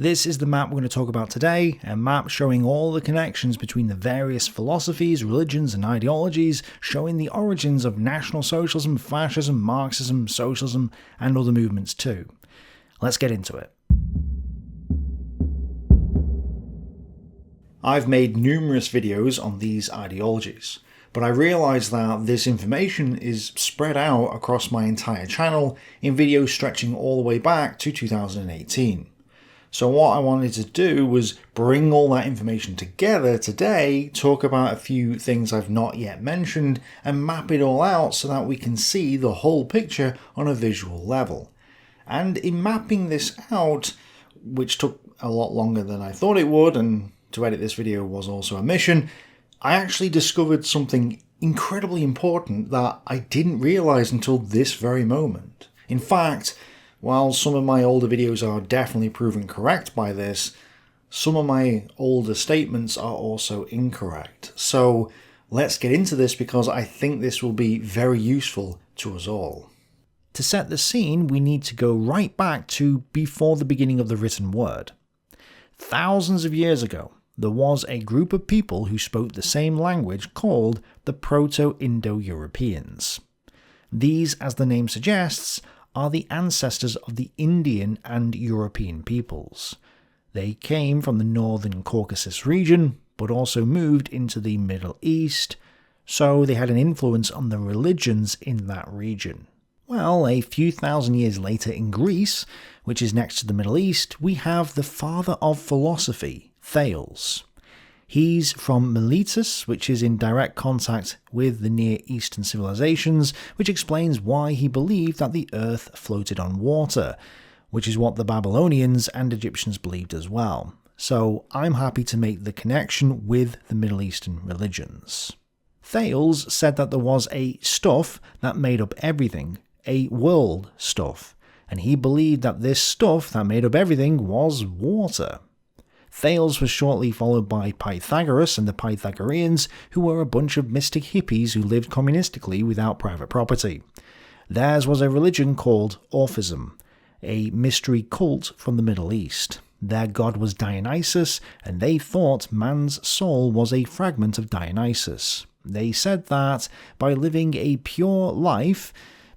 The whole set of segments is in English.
This is the map we're going to talk about today, a map showing all the connections between the various philosophies, religions and ideologies, showing the origins of National Socialism, Fascism, Marxism, Socialism and other movements too. Let's get into it. I've made numerous videos on these ideologies, but I realise that this information is spread out across my entire channel in videos stretching all the way back to 2018. So what I wanted to do was bring all that information together today, talk about a few things I've not yet mentioned, and map it all out so that we can see the whole picture on a visual level. And in mapping this out, which took a lot longer than I thought it would, and to edit this video was also a mission, I actually discovered something incredibly important that I didn't realise until this very moment. In fact, while some of my older videos are definitely proven correct by this, some of my older statements are also incorrect. So let's get into this because I think this will be very useful to us all. To set the scene, we need to go right back to before the beginning of the written word. Thousands of years ago, there was a group of people who spoke the same language called the proto-Indo-Europeans. These, as the name suggests, are the ancestors of the Indian and European peoples. They came from the northern Caucasus region, but also moved into the Middle East, so they had an influence on the religions in that region. Well, a few thousand years later in Greece, which is next to the Middle East, we have the father of philosophy, Thales. He's from Miletus, which is in direct contact with the Near Eastern civilizations, which explains why he believed that the earth floated on water, which is what the Babylonians and Egyptians believed as well. So I'm happy to make the connection with the Middle Eastern religions. Thales said that there was a stuff that made up everything, a world stuff, and he believed that this stuff that made up everything was water. Thales was shortly followed by Pythagoras and the Pythagoreans, who were a bunch of mystic hippies who lived communistically without private property. Theirs was a religion called Orphism, a mystery cult from the Middle East. Their god was Dionysus, and they thought man's soul was a fragment of Dionysus. They said that by living a pure life,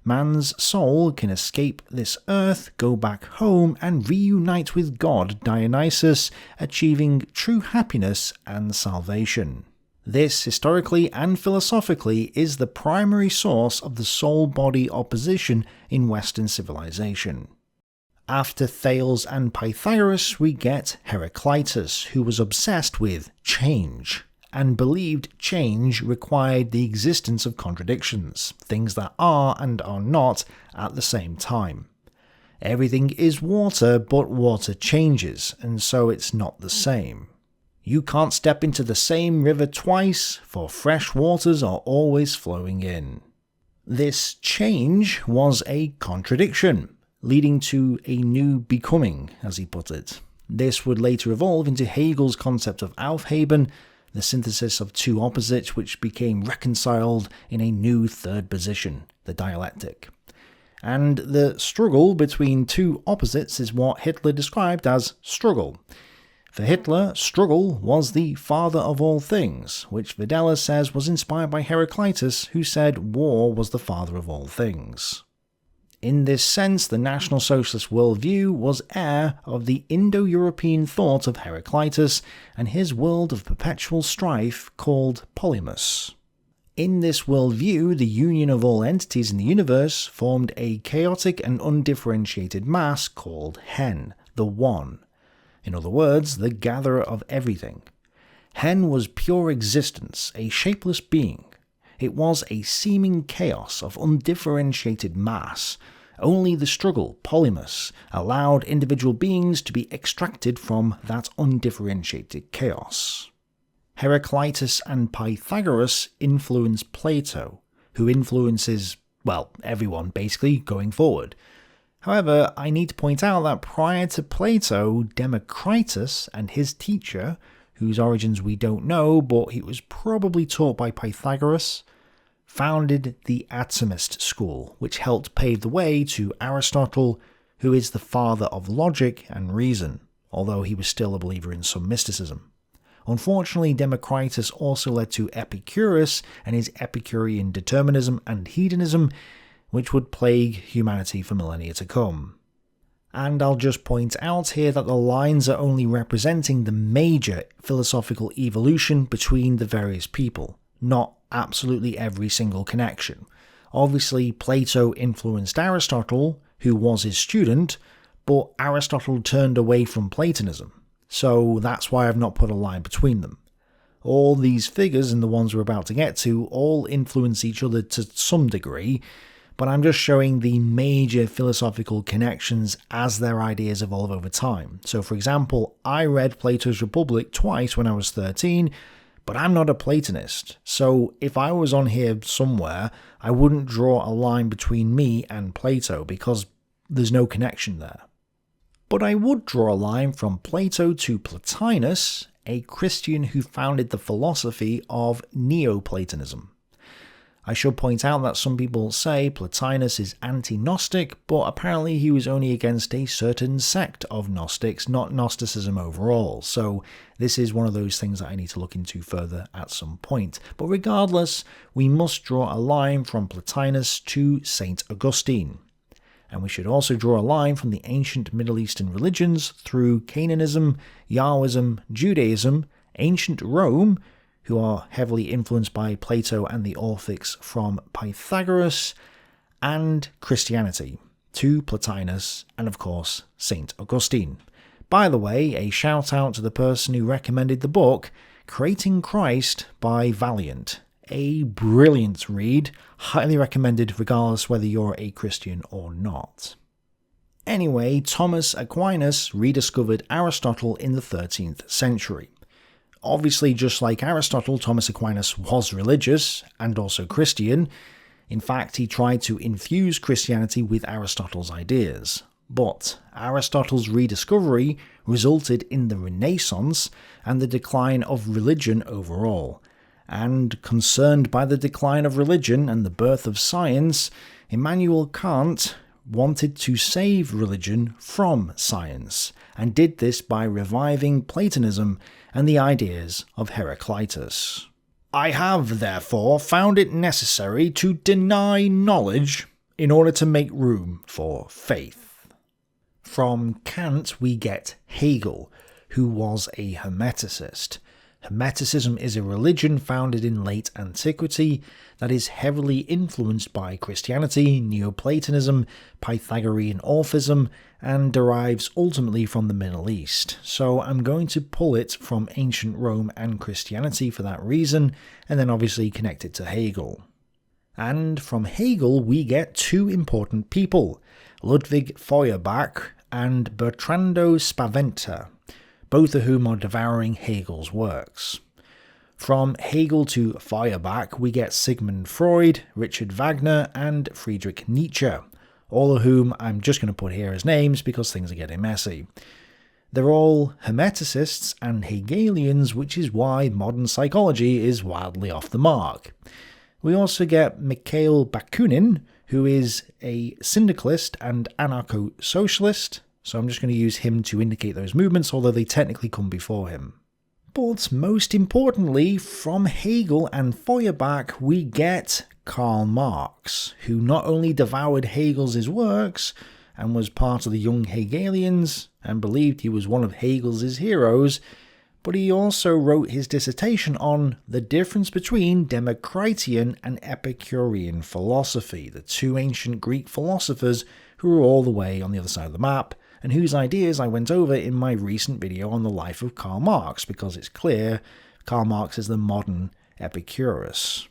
man's soul can escape this earth, go back home, and reunite with God Dionysus, achieving true happiness and salvation. This, historically and philosophically, is the primary source of the soul-body opposition in Western civilization. After Thales and Pythagoras, we get Heraclitus, who was obsessed with change, and believed change required the existence of contradictions, things that are and are not at the same time. Everything is water, but water changes, and so it's not the same. You can't step into the same river twice, for fresh waters are always flowing in. This change was a contradiction, leading to a new becoming, as he put it. This would later evolve into Hegel's concept of Aufheben, the synthesis of two opposites which became reconciled in a new third position, the dialectic. And the struggle between two opposites is what Hitler described as struggle. For Hitler, struggle was the father of all things, which Videla says was inspired by Heraclitus, who said war was the father of all things. In this sense, the National Socialist worldview was heir of the Indo-European thought of Heraclitus and his world of perpetual strife called Polymus. In this worldview, the union of all entities in the universe formed a chaotic and undifferentiated mass called Hen, the One. In other words, the gatherer of everything. Hen was pure existence, a shapeless being. It was a seeming chaos of undifferentiated mass. Only the struggle, Polymus, allowed individual beings to be extracted from that undifferentiated chaos. Heraclitus and Pythagoras influenced Plato, who influences, well, everyone basically going forward. However, I need to point out that prior to Plato, Democritus and his teacher, whose origins we don't know, but he was probably taught by Pythagoras, founded the Atomist School, which helped pave the way to Aristotle, who is the father of logic and reason, although he was still a believer in some mysticism. Unfortunately, Democritus also led to Epicurus and his Epicurean determinism and hedonism, which would plague humanity for millennia to come. And I'll just point out here that the lines are only representing the major philosophical evolution between the various people, not absolutely every single connection. Obviously, Plato influenced Aristotle, who was his student, but Aristotle turned away from Platonism. So that's why I've not put a line between them. All these figures, and the ones we're about to get to, all influence each other to some degree, but I'm just showing the major philosophical connections as their ideas evolve over time. So for example, I read Plato's Republic twice when I was 13, but I'm not a Platonist. So if I was on here somewhere, I wouldn't draw a line between me and Plato because there's no connection there. But I would draw a line from Plato to Plotinus, a Christian who founded the philosophy of Neoplatonism. I should point out that some people say Plotinus is anti-Gnostic, but apparently he was only against a certain sect of Gnostics, not Gnosticism overall. So this is one of those things that I need to look into further at some point. But regardless, we must draw a line from Plotinus to St. Augustine. And we should also draw a line from the ancient Middle Eastern religions through Cananism, Yahwism, Judaism, ancient Rome, who are heavily influenced by Plato and the Orphics from Pythagoras, and Christianity, to Plotinus, and of course, St. Augustine. By the way, a shout out to the person who recommended the book, Creating Christ by Valiant. A brilliant read, highly recommended regardless whether you're a Christian or not. Anyway, Thomas Aquinas rediscovered Aristotle in the 13th century. Obviously, just like Aristotle, Thomas Aquinas was religious and also Christian. In fact, he tried to infuse Christianity with Aristotle's ideas. But Aristotle's rediscovery resulted in the Renaissance and the decline of religion overall. And concerned by the decline of religion and the birth of science, Immanuel Kant wanted to save religion from science, and did this by reviving Platonism and the ideas of Heraclitus. I have, therefore, found it necessary to deny knowledge in order to make room for faith. From Kant we get Hegel, who was a Hermeticist. Hermeticism is a religion founded in late antiquity that is heavily influenced by Christianity, Neoplatonism, Pythagorean Orphism, and derives ultimately from the Middle East. So I'm going to pull it from ancient Rome and Christianity for that reason, and then obviously connect it to Hegel. And from Hegel we get two important people, Ludwig Feuerbach and Bertrando Spaventa, both of whom are devouring Hegel's works. From Hegel to Feuerbach we get Sigmund Freud, Richard Wagner, and Friedrich Nietzsche, all of whom I'm just going to put here as names because things are getting messy. They're all Hermeticists and Hegelians, which is why modern psychology is wildly off the mark. We also get Mikhail Bakunin, who is a syndicalist and anarcho-socialist, so I'm just going to use him to indicate those movements, although they technically come before him. But most importantly, from Hegel and Feuerbach we get Karl Marx, who not only devoured Hegel's works and was part of the young Hegelians and believed he was one of Hegel's heroes, but he also wrote his dissertation on the difference between Democritian and Epicurean philosophy, the two ancient Greek philosophers who were all the way on the other side of the map, and whose ideas I went over in my recent video on the life of Karl Marx, because it's clear Karl Marx is the modern Epicurus.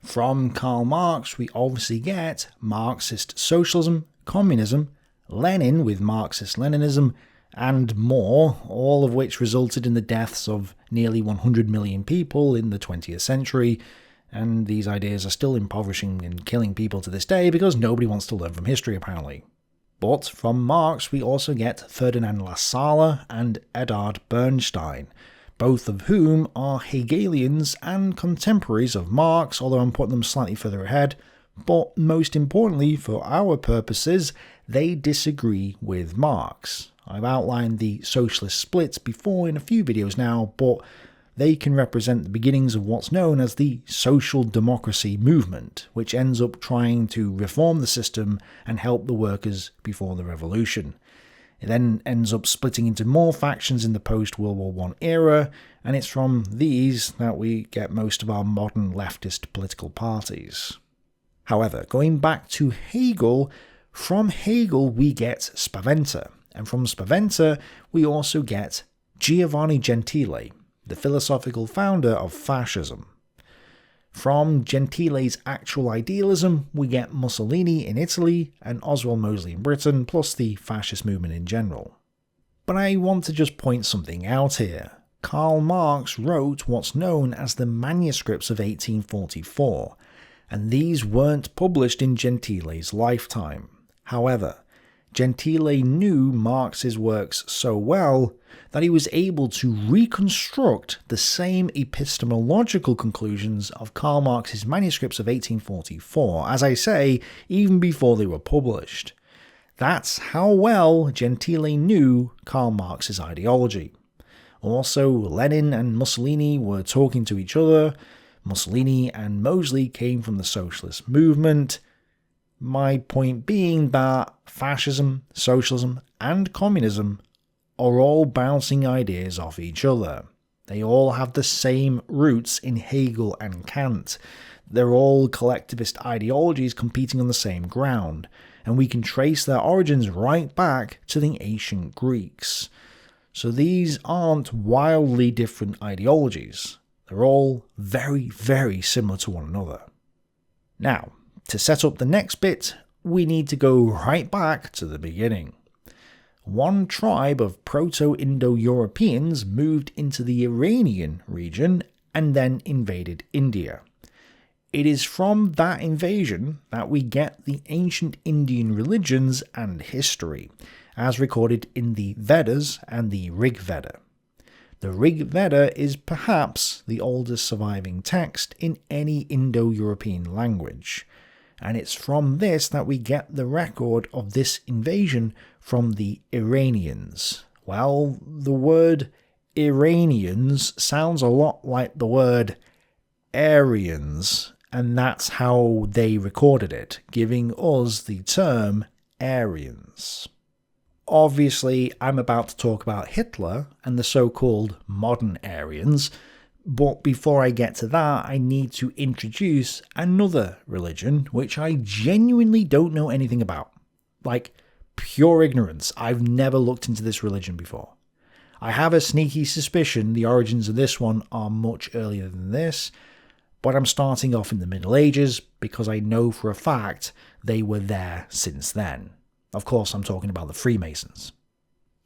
From Karl Marx we obviously get Marxist socialism, communism, Lenin with Marxist-Leninism, and more, all of which resulted in the deaths of nearly 100 million people in the 20th century, and these ideas are still impoverishing and killing people to this day because nobody wants to learn from history apparently. But from Marx we also get Ferdinand Lassalle and Edzard Bernstein, both of whom are Hegelians and contemporaries of Marx, although I'm putting them slightly further ahead. But most importantly for our purposes, they disagree with Marx. I've outlined the socialist splits before in a few videos now, but they can represent the beginnings of what's known as the social democracy movement, which ends up trying to reform the system and help the workers before the revolution. It then ends up splitting into more factions in the post-World War I era, and it's from these that we get most of our modern leftist political parties. However, going back to Hegel, from Hegel we get Spaventa, and from Spaventa we also get Giovanni Gentile, the philosophical founder of fascism. From Gentile's actual idealism, we get Mussolini in Italy and Oswald Mosley in Britain, plus the fascist movement in general. But I want to just point something out here. Karl Marx wrote what's known as the manuscripts of 1844, and these weren't published in Gentile's lifetime. However, Gentile knew Marx's works so well that he was able to reconstruct the same epistemological conclusions of Karl Marx's manuscripts of 1844, as I say, even before they were published. That's how well Gentile knew Karl Marx's ideology. Also, Lenin and Mussolini were talking to each other. Mussolini and Mosley came from the socialist movement. My point being that fascism, socialism, and communism are all bouncing ideas off each other. They all have the same roots in Hegel and Kant. They're all collectivist ideologies competing on the same ground, and we can trace their origins right back to the ancient Greeks. So these aren't wildly different ideologies. They're all very, very similar to one another. Now, to set up the next bit, we need to go right back to the beginning. One tribe of proto-Indo-Europeans moved into the Iranian region and then invaded India. It is from that invasion that we get the ancient Indian religions and history, as recorded in the Vedas and the Rig Veda. The Rig Veda is perhaps the oldest surviving text in any Indo-European language, and it's from this that we get the record of this invasion from the Iranians. Well, the word Iranians sounds a lot like the word Aryans, and that's how they recorded it, giving us the term Aryans. Obviously, I'm about to talk about Hitler and the so-called modern Aryans, but before I get to that, I need to introduce another religion which I genuinely don't know anything about. Like, pure ignorance. I've never looked into this religion before. I have a sneaky suspicion the origins of this one are much earlier than this, but I'm starting off in the Middle Ages because I know for a fact they were there since then. Of course, I'm talking about the Freemasons.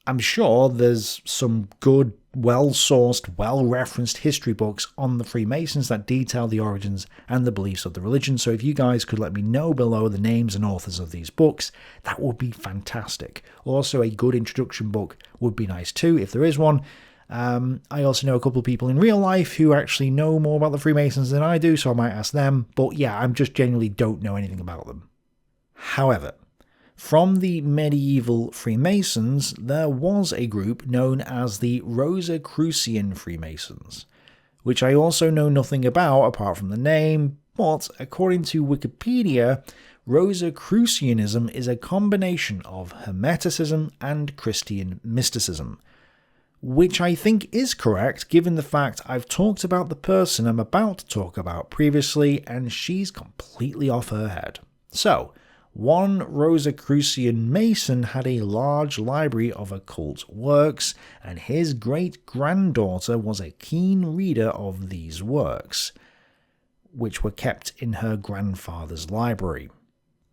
I'm sure there's some good, well-sourced, well-referenced history books on the Freemasons that detail the origins and the beliefs of the religion, so if you guys could let me know below the names and authors of these books, that would be fantastic. Also, a good introduction book would be nice too, if there is one. I also know a couple of people in real life who actually know more about the Freemasons than I do, so I might ask them, but yeah, I just genuinely don't know anything about them. However, from the medieval Freemasons, there was a group known as the Rosicrucian Freemasons, which I also know nothing about apart from the name, but according to Wikipedia, Rosicrucianism is a combination of Hermeticism and Christian mysticism, which I think is correct given the fact I've talked about the person I'm about to talk about previously and she's completely off her head. So, one Rosicrucian Mason had a large library of occult works, and his great-granddaughter was a keen reader of these works, which were kept in her grandfather's library.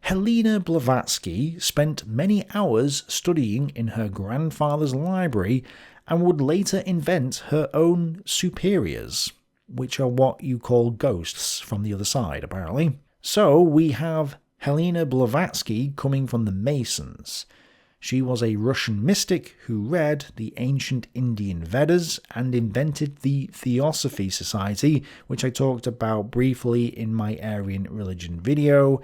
Helena Blavatsky spent many hours studying in her grandfather's library and would later invent her own superiors, which are what you call ghosts from the other side, apparently. So we have Helena Blavatsky coming from the Masons. She was a Russian mystic who read the ancient Indian Vedas and invented the Theosophy Society, which I talked about briefly in my Aryan religion video,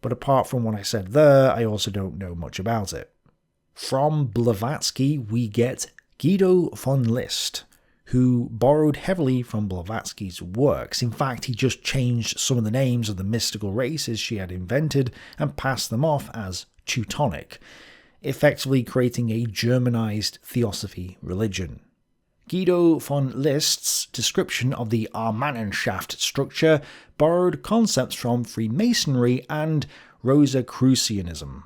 but apart from what I said there, I also don't know much about it. From Blavatsky, we get Guido von List, who borrowed heavily from Blavatsky's works. In fact, he just changed some of the names of the mystical races she had invented and passed them off as Teutonic, effectively creating a Germanized theosophy religion. Guido von List's description of the Armannenschaft structure borrowed concepts from Freemasonry and Rosicrucianism.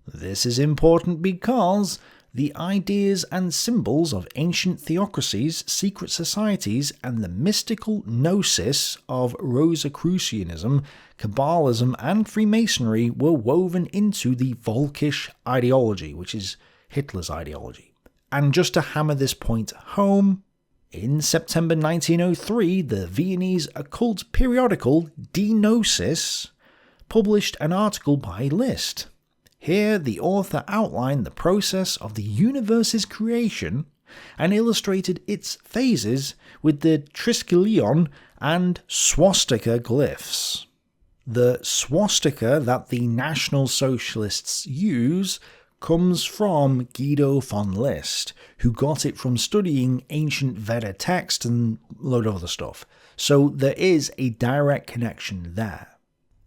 This is important because the ideas and symbols of ancient theocracies, secret societies, and the mystical gnosis of Rosicrucianism, Kabbalism, and Freemasonry were woven into the Völkisch ideology, which is Hitler's ideology. And just to hammer this point home, in September 1903, the Viennese occult periodical Die Gnosis published an article by List. Here, the author outlined the process of the universe's creation and illustrated its phases with the triskelion and swastika glyphs. The swastika that the National Socialists use comes from Guido von List, who got it from studying ancient Veda text and a load of other stuff. So there is a direct connection there.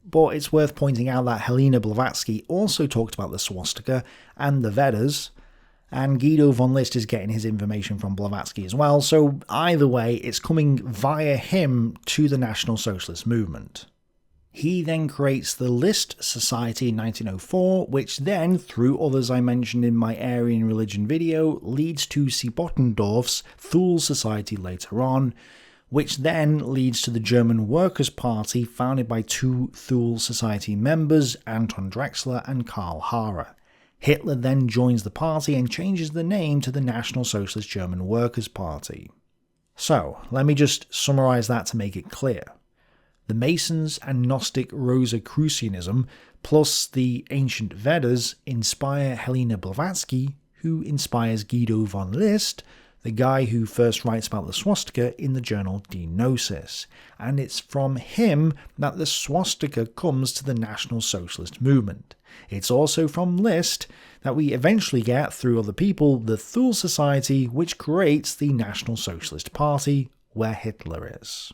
But it's worth pointing out that Helena Blavatsky also talked about the swastika and the Vedas, and Guido von List is getting his information from Blavatsky as well, so either way, it's coming via him to the National Socialist movement. He then creates the List Society in 1904, which then, through others I mentioned in my Aryan religion video, leads to Siebettendorf's Thule Society later on, which then leads to the German Workers' Party, founded by two Thule Society members, Anton Drexler and Karl Haarer. Hitler then joins the party and changes the name to the National Socialist German Workers' Party. So, let me just summarise that to make it clear. The Masons and Gnostic Rosicrucianism, plus the ancient Vedas, inspire Helena Blavatsky, who inspires Guido von List, the guy who first writes about the swastika in the journal Die Gnosis, and it's from him that the swastika comes to the National Socialist movement. It's also from List that we eventually get, through other people, the Thule Society, which creates the National Socialist Party, where Hitler is.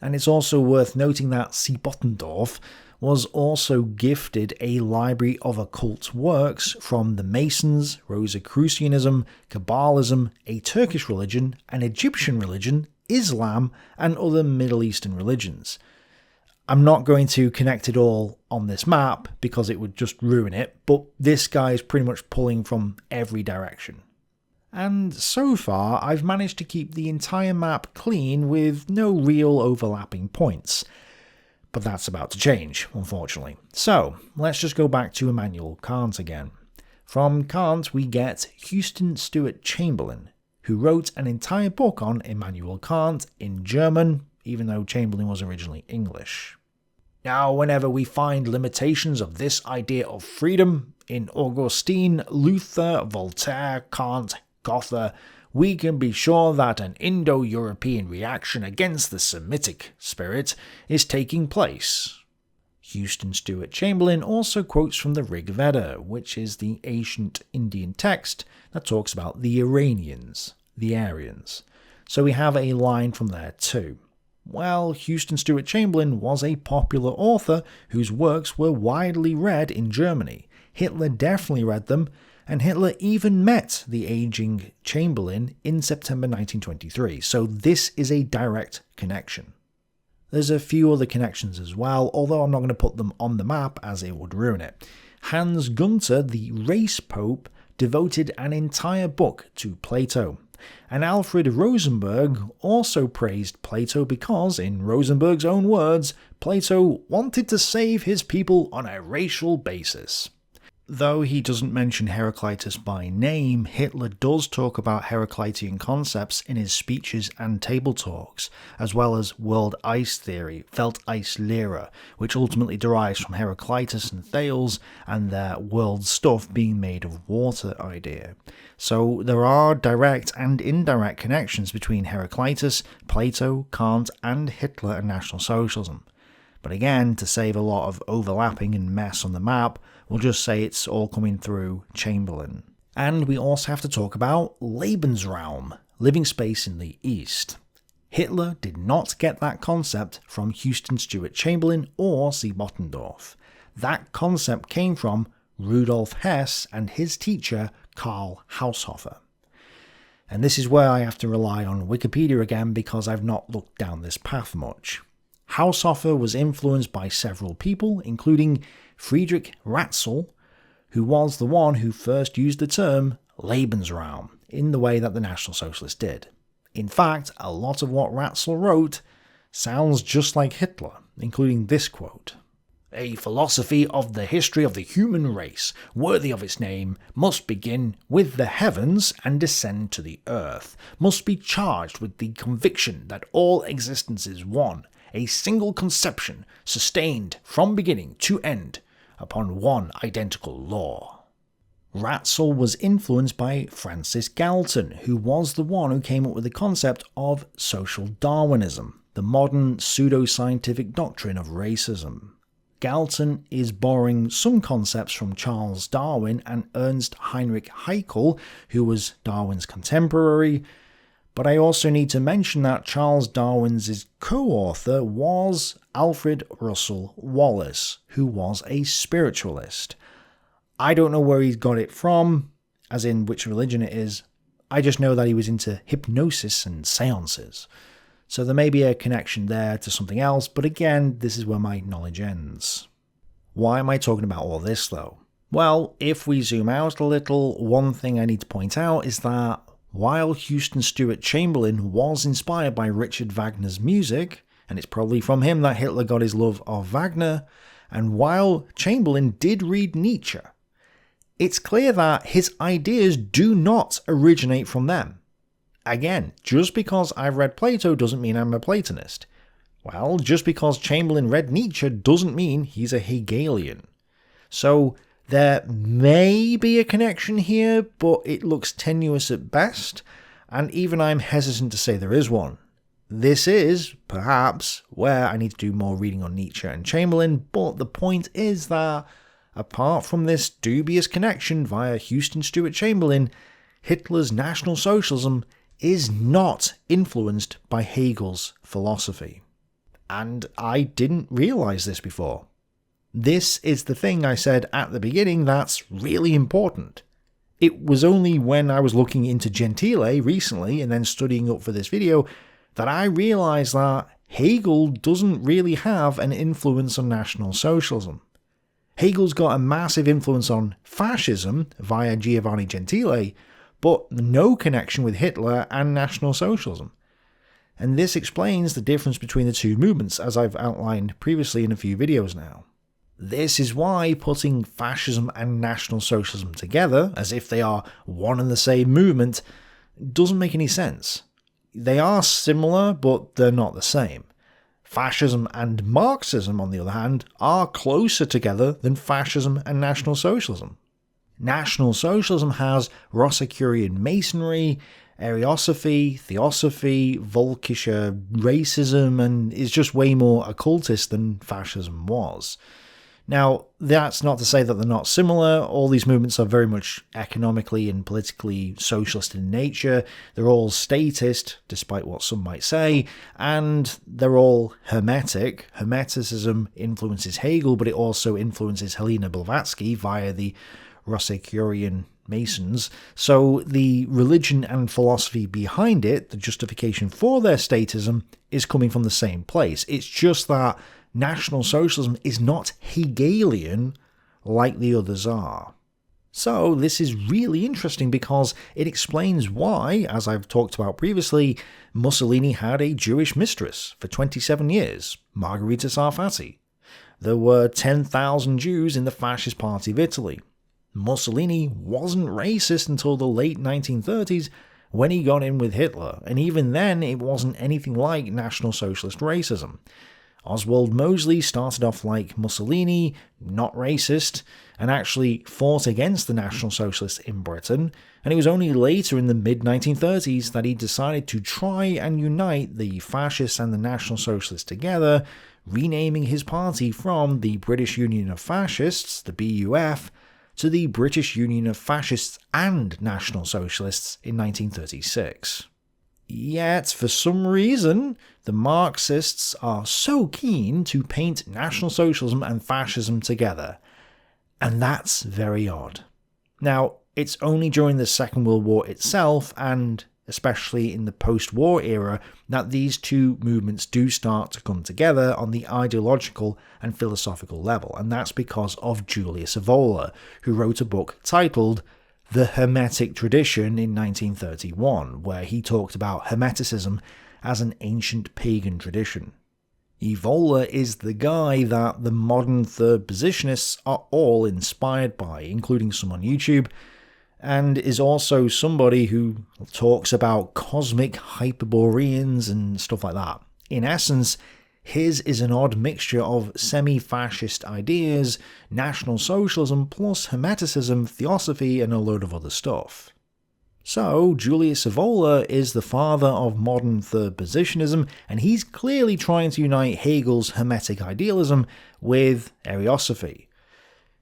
And it's also worth noting that Siebettendorf was also gifted a library of occult works from the Masons, Rosicrucianism, Kabbalism, a Turkish religion, an Egyptian religion, Islam, and other Middle Eastern religions. I'm not going to connect it all on this map because it would just ruin it, but this guy is pretty much pulling from every direction. And so far, I've managed to keep the entire map clean with no real overlapping points. But that's about to change, unfortunately. So, let's just go back to Immanuel Kant again. From Kant, we get Houston Stewart Chamberlain, who wrote an entire book on Immanuel Kant in German, even though Chamberlain was originally English. Now, whenever we find limitations of this idea of freedom in Augustine, Luther, Voltaire, Kant, Goethe, we can be sure that an Indo-European reaction against the Semitic spirit is taking place. Houston Stewart Chamberlain also quotes from the Rig Veda, which is the ancient Indian text that talks about the Iranians, the Aryans. So we have a line from there too. Well, Houston Stewart Chamberlain was a popular author whose works were widely read in Germany. Hitler definitely read them, and Hitler even met the aging Chamberlain in September 1923, so this is a direct connection. There's a few other connections as well, although I'm not going to put them on the map as it would ruin it. Hans Gunther, the race pope, devoted an entire book to Plato. And Alfred Rosenberg also praised Plato because, in Rosenberg's own words, Plato wanted to save his people on a racial basis. Though he doesn't mention Heraclitus by name, Hitler does talk about Heraclitean concepts in his speeches and table talks, as well as world ice theory, Welteislehre, which ultimately derives from Heraclitus and Thales and their world stuff being made of water idea. So there are direct and indirect connections between Heraclitus, Plato, Kant, and Hitler and National Socialism. But again, to save a lot of overlapping and mess on the map, we'll just say it's all coming through Chamberlain. And we also have to talk about Lebensraum, living space in the East. Hitler did not get that concept from Houston Stewart Chamberlain or C. Bottendorf. That concept came from Rudolf Hess and his teacher Karl Haushofer. And this is where I have to rely on Wikipedia again because I've not looked down this path much. Haushofer was influenced by several people, including Friedrich Ratzel, who was the one who first used the term Lebensraum in the way that the National Socialists did. In fact, a lot of what Ratzel wrote sounds just like Hitler, including this quote. "A philosophy of the history of the human race, worthy of its name, must begin with the heavens and descend to the earth, must be charged with the conviction that all existence is one, a single conception, sustained from beginning to end upon one identical law." Ratzel was influenced by Francis Galton, who was the one who came up with the concept of social Darwinism, the modern pseudo-scientific doctrine of racism. Galton is borrowing some concepts from Charles Darwin and Ernst Heinrich Haeckel, who was Darwin's contemporary, but I also need to mention that Charles Darwin's co-author was Alfred Russel Wallace, who was a spiritualist. I don't know where he's got it from, as in which religion it is. I just know that he was into hypnosis and seances. So there may be a connection there to something else, but again, this is where my knowledge ends. Why am I talking about all this though? Well, if we zoom out a little, one thing I need to point out is that while Houston Stewart Chamberlain was inspired by Richard Wagner's music, and it's probably from him that Hitler got his love of Wagner, and while Chamberlain did read Nietzsche, it's clear that his ideas do not originate from them. Again, just because I've read Plato doesn't mean I'm a Platonist. Well, just because Chamberlain read Nietzsche doesn't mean he's a Hegelian. So there may be a connection here, but it looks tenuous at best, and even I'm hesitant to say there is one. This is, perhaps, where I need to do more reading on Nietzsche and Chamberlain, but the point is that, apart from this dubious connection via Houston Stewart Chamberlain, Hitler's National Socialism is not influenced by Hegel's philosophy. And I didn't realise this before. This is the thing I said at the beginning that's really important. It was only when I was looking into Gentile recently and then studying up for this video that I realised that Hegel doesn't really have an influence on National Socialism. Hegel's got a massive influence on fascism via Giovanni Gentile, but no connection with Hitler and National Socialism. And this explains the difference between the two movements, as I've outlined previously in a few videos now. This is why putting fascism and National Socialism together, as if they are one and the same movement, doesn't make any sense. They are similar, but they're not the same. Fascism and Marxism, on the other hand, are closer together than fascism and National Socialism. National Socialism has Rosicrucian Masonry, Ariosophy, Theosophy, Volkischer racism, and is just way more occultist than fascism was. Now, that's not to say that they're not similar. All these movements are very much economically and politically socialist in nature. They're all statist, despite what some might say, and they're all hermetic. Hermeticism influences Hegel, but it also influences Helena Blavatsky via the Rosicrucian Masons. So the religion and philosophy behind it, the justification for their statism, is coming from the same place. It's just that National Socialism is not Hegelian like the others are. So this is really interesting because it explains why, as I've talked about previously, Mussolini had a Jewish mistress for 27 years, Margherita Sarfatti. There were 10,000 Jews in the Fascist Party of Italy. Mussolini wasn't racist until the late 1930s when he got in with Hitler, and even then it wasn't anything like National Socialist racism. Oswald Mosley started off like Mussolini, not racist, and actually fought against the National Socialists in Britain, and it was only later in the mid-1930s that he decided to try and unite the fascists and the National Socialists together, renaming his party from the British Union of Fascists, the BUF, to the British Union of Fascists and National Socialists in 1936. Yet, for some reason, the Marxists are so keen to paint National Socialism and Fascism together. And that's very odd. Now, it's only during the Second World War itself, and especially in the post-war era, that these two movements do start to come together on the ideological and philosophical level, and that's because of Julius Evola, who wrote a book titled The Hermetic Tradition in 1931, where he talked about Hermeticism as an ancient pagan tradition. Evola is the guy that the modern third positionists are all inspired by, including some on YouTube, and is also somebody who talks about cosmic Hyperboreans and stuff like that. In essence, his is an odd mixture of semi-fascist ideas, National Socialism plus Hermeticism, Theosophy, and a load of other stuff. So, Julius Evola is the father of modern third positionism, and he's clearly trying to unite Hegel's Hermetic idealism with Ariosophy.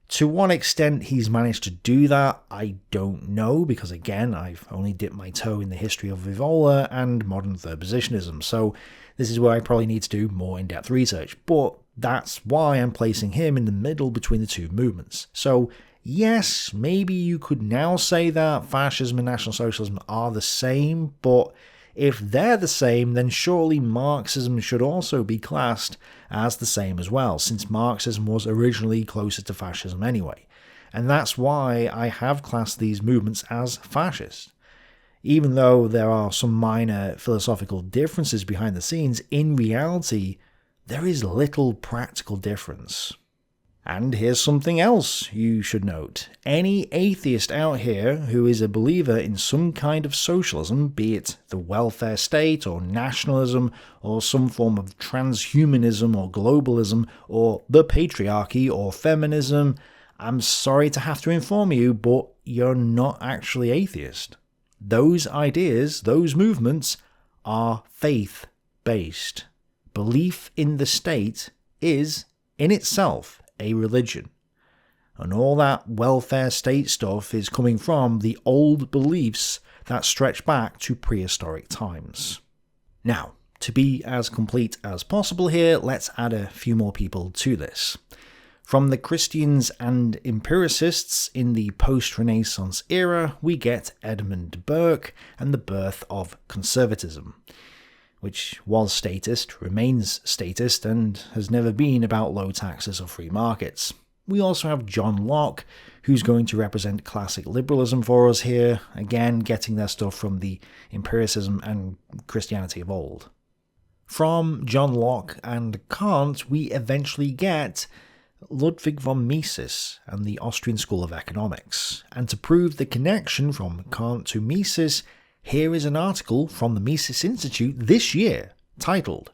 To what extent he's managed to do that, I don't know, because again, I've only dipped my toe in the history of Evola and modern third positionism, so this is where I probably need to do more in-depth research, but that's why I'm placing him in the middle between the two movements. So, yes, maybe you could now say that fascism and National Socialism are the same, but if they're the same, then surely Marxism should also be classed as the same as well, since Marxism was originally closer to fascism anyway. And that's why I have classed these movements as fascist. Even though there are some minor philosophical differences behind the scenes, in reality, there is little practical difference. And here's something else you should note. Any atheist out here who is a believer in some kind of socialism, be it the welfare state or nationalism or some form of transhumanism or globalism or the patriarchy or feminism, I'm sorry to have to inform you, but you're not actually atheist. Those ideas, those movements, are faith-based. Belief in the state is, in itself, a religion. And all that welfare state stuff is coming from the old beliefs that stretch back to prehistoric times. Now, to be as complete as possible here, let's add a few more people to this. From the Christians and empiricists in the post-Renaissance era, we get Edmund Burke and the birth of conservatism, which was statist, remains statist, and has never been about low taxes or free markets. We also have John Locke, who's going to represent classic liberalism for us here, again getting their stuff from the empiricism and Christianity of old. From John Locke and Kant, we eventually get Ludwig von Mises and the Austrian School of Economics. And to prove the connection from Kant to Mises, here is an article from the Mises Institute this year, titled,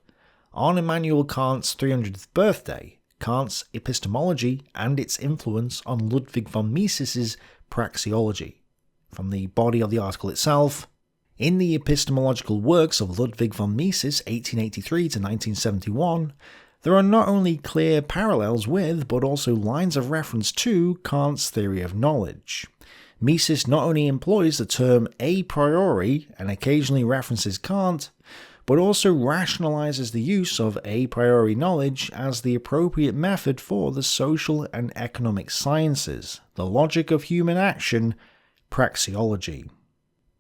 On Immanuel Kant's 300th Birthday, Kant's Epistemology and its Influence on Ludwig von Mises's Praxeology. From the body of the article itself, in the epistemological works of Ludwig von Mises, 1883 to 1971, there are not only clear parallels with, but also lines of reference to, Kant's theory of knowledge. Mises not only employs the term a priori and occasionally references Kant, but also rationalizes the use of a priori knowledge as the appropriate method for the social and economic sciences, the logic of human action, praxeology.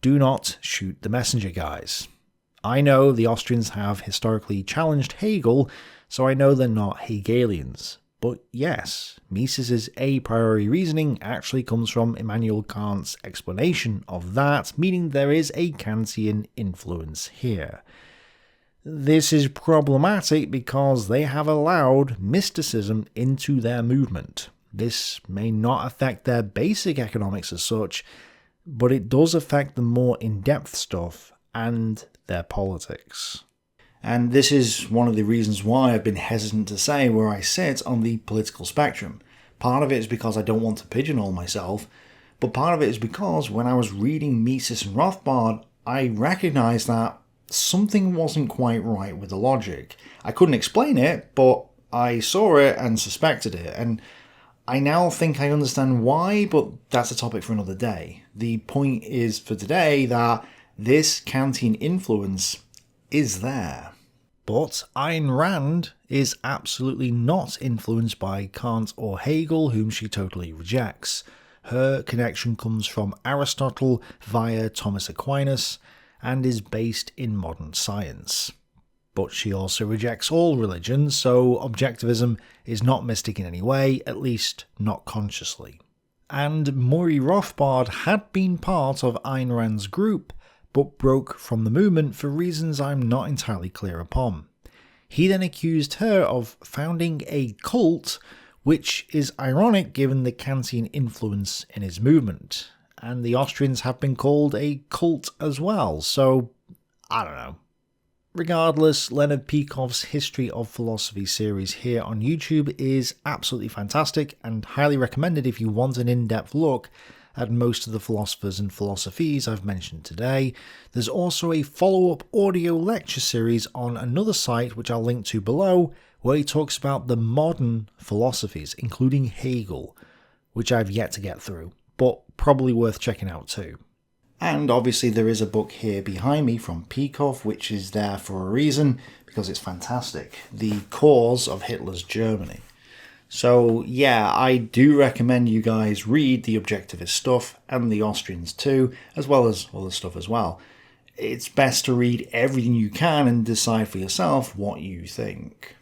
Do not shoot the messenger, guys. I know the Austrians have historically challenged Hegel, so I know they're not Hegelians. But yes, Mises's a priori reasoning actually comes from Immanuel Kant's explanation of that, meaning there is a Kantian influence here. This is problematic because they have allowed mysticism into their movement. This may not affect their basic economics as such, but it does affect the more in-depth stuff and their politics. And this is one of the reasons why I've been hesitant to say where I sit on the political spectrum. Part of it is because I don't want to pigeonhole myself, but part of it is because when I was reading Mises and Rothbard, I recognised that something wasn't quite right with the logic. I couldn't explain it, but I saw it and suspected it, and I now think I understand why, but that's a topic for another day. The point is for today that this Kantian influence is there. But Ayn Rand is absolutely not influenced by Kant or Hegel, whom she totally rejects. Her connection comes from Aristotle via Thomas Aquinas and is based in modern science. But she also rejects all religions, so objectivism is not mystic in any way, at least not consciously. And Murray Rothbard had been part of Ayn Rand's group, but broke from the movement for reasons I'm not entirely clear upon. He then accused her of founding a cult, which is ironic given the Kantian influence in his movement. And the Austrians have been called a cult as well, so I don't know. Regardless, Leonard Peikoff's History of Philosophy series here on YouTube is absolutely fantastic and highly recommended if you want an in-depth look at most of the philosophers and philosophies I've mentioned today. There's also a follow-up audio lecture series on another site which I'll link to below, where he talks about the modern philosophies, including Hegel, which I've yet to get through, but probably worth checking out too. And obviously there is a book here behind me from Peikoff, which is there for a reason, because it's fantastic. The Cause of Hitler's Germany. So yeah, I do recommend you guys read the objectivist stuff, and the Austrians too, as well as other stuff as well. It's best to read everything you can and decide for yourself what you think.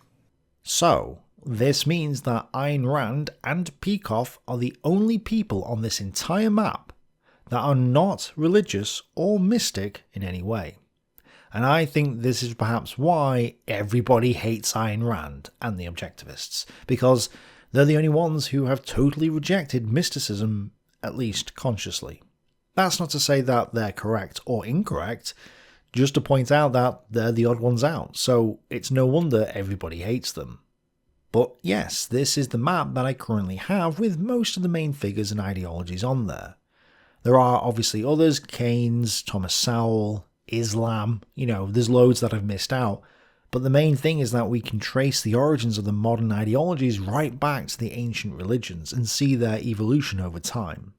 So, this means that Ayn Rand and Peikoff are the only people on this entire map that are not religious or mystic in any way. And I think this is perhaps why everybody hates Ayn Rand and the objectivists, because they're the only ones who have totally rejected mysticism, at least consciously. That's not to say that they're correct or incorrect, just to point out that they're the odd ones out, so it's no wonder everybody hates them. But yes, this is the map that I currently have with most of the main figures and ideologies on there. There are obviously others, Keynes, Thomas Sowell, Islam, there's loads that I've missed out, but the main thing is that we can trace the origins of the modern ideologies right back to the ancient religions and see their evolution over time.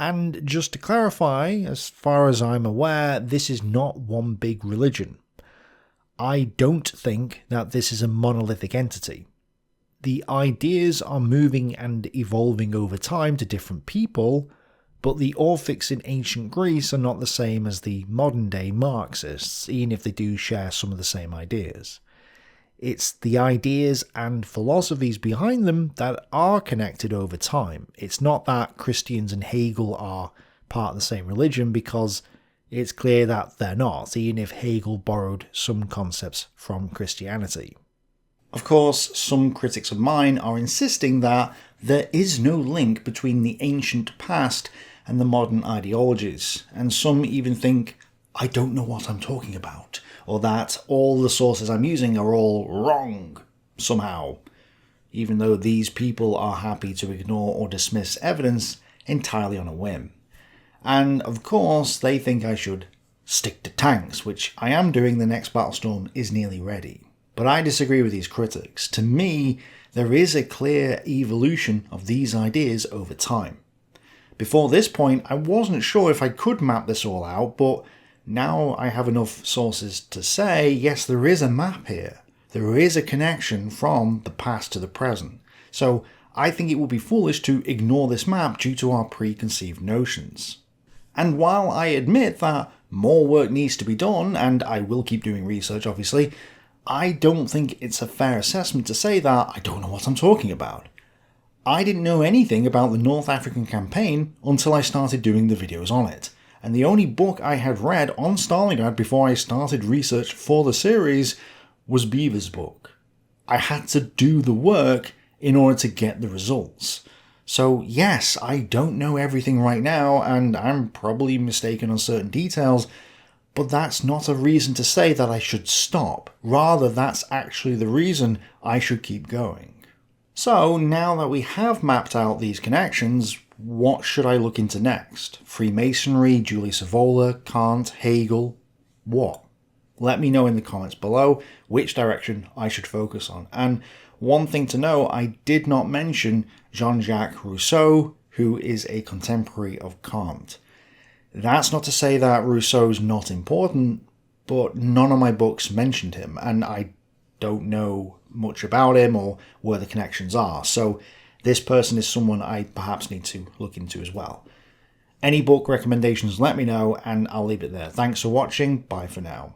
And just to clarify, as far as I'm aware, this is not one big religion. I don't think that this is a monolithic entity. The ideas are moving and evolving over time to different people, but the Orphics in ancient Greece are not the same as the modern-day Marxists, even if they do share some of the same ideas. It's the ideas and philosophies behind them that are connected over time. It's not that Christians and Hegel are part of the same religion, because it's clear that they're not, even if Hegel borrowed some concepts from Christianity. Of course, some critics of mine are insisting that there is no link between the ancient past and the modern ideologies, and some even think I don't know what I'm talking about, or that all the sources I'm using are all wrong, somehow, even though these people are happy to ignore or dismiss evidence entirely on a whim. And of course, they think I should stick to tanks, which I am doing. The next Battlestorm is nearly ready. But I disagree with these critics. To me, there is a clear evolution of these ideas over time. Before this point, I wasn't sure if I could map this all out, but now I have enough sources to say, yes, there is a map here. There is a connection from the past to the present. So I think it would be foolish to ignore this map due to our preconceived notions. And while I admit that more work needs to be done, and I will keep doing research obviously, I don't think it's a fair assessment to say that I don't know what I'm talking about. I didn't know anything about the North African campaign until I started doing the videos on it, and the only book I had read on Stalingrad before I started research for the series was Beaver's book. I had to do the work in order to get the results. So yes, I don't know everything right now, and I'm probably mistaken on certain details, But that's not a reason to say that I should stop. Rather, that's actually the reason I should keep going. So, now that we have mapped out these connections, what should I look into next? Freemasonry, Julius Evola, Kant, Hegel? What? Let me know in the comments below which direction I should focus on. And one thing to know, I did not mention Jean-Jacques Rousseau, who is a contemporary of Kant. That's not to say that Rousseau's not important, but none of my books mentioned him, and I don't know much about him or where the connections are, so this person is someone I perhaps need to look into as well. Any book recommendations, let me know, and I'll leave it there. Thanks for watching, bye for now.